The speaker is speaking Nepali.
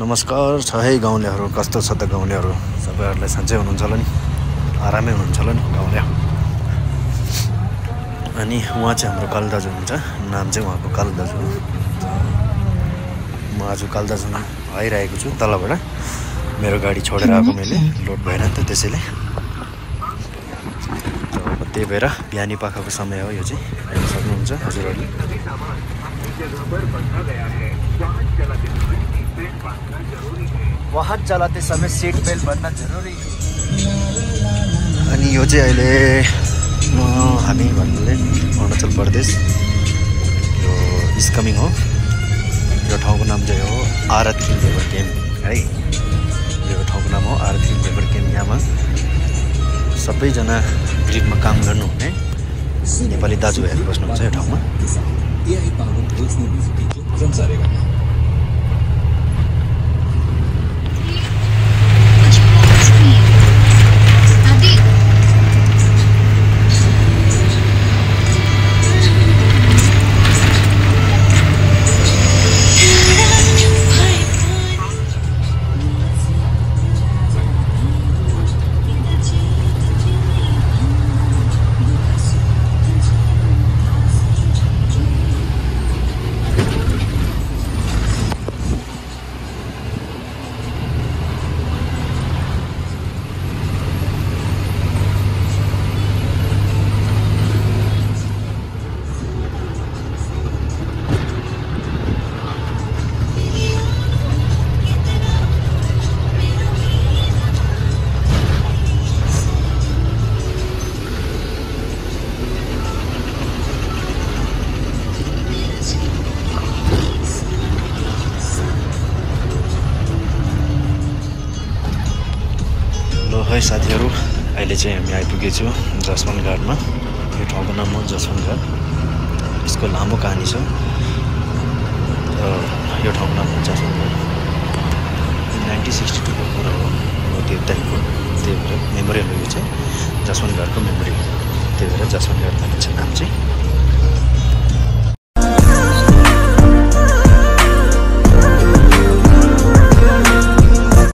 नमस्कार छ है गाउँलेहरू, कस्तो छ त गाउँलेहरू? सबैहरूलाई सन्चै हुनुहुन्छ होला नि, आरामै हुनुहुन्छ होला नि गाउँले। अनि उहाँ चाहिँ हाम्रो कालु दाजु हुनुहुन्छ, नाम चाहिँ उहाँको कालु दाजु हो। म आज कालु दाजु आइरहेको छु तलबाट, मेरो गाडी छोडेर आएको मैले, लोड भएन नि त त्यसैले। त्यही भएर बिहानी पाखाको समय हो यो चाहिँ, हेर्न सक्नुहुन्छ हजुरहरूले। वाहन चलाते समय सीट बेल्ट बन्ना जरुरी। अनि यो चाहिँ अहिले हामी भन्नुले अरुणाचल प्रदेश यो इस्कमिङ हो। यो ठाउँको नाम चाहिँ हो आरथिङ लेबर क्याम्प है। यो ठाउँको नाम हो आरथिङ लेबर क्याम्प। यहाँमा सबैजना ग्रिडमा काम गर्नुहुने नेपाली दाजुभाइहरू बस्नुहुन्छ यो ठाउँमा। है साथीहरू, अहिले चाहिँ हामी आइपुगेछौँ जसवन्त घाटमा। यो ठाउँको नाम हो जसवन्त घाट। यसको लामो कहानी छ। यो ठाउँको नाम हो जसवन्त घाट। 1962 को कुरा हो त्यो टाइमको। त्यही भएर मेमोरियल हो यो चाहिँ, जसवन्त घाटको मेमोरी। त्यही भएर जसवन्त घाट भनिन्छ नाम चाहिँ।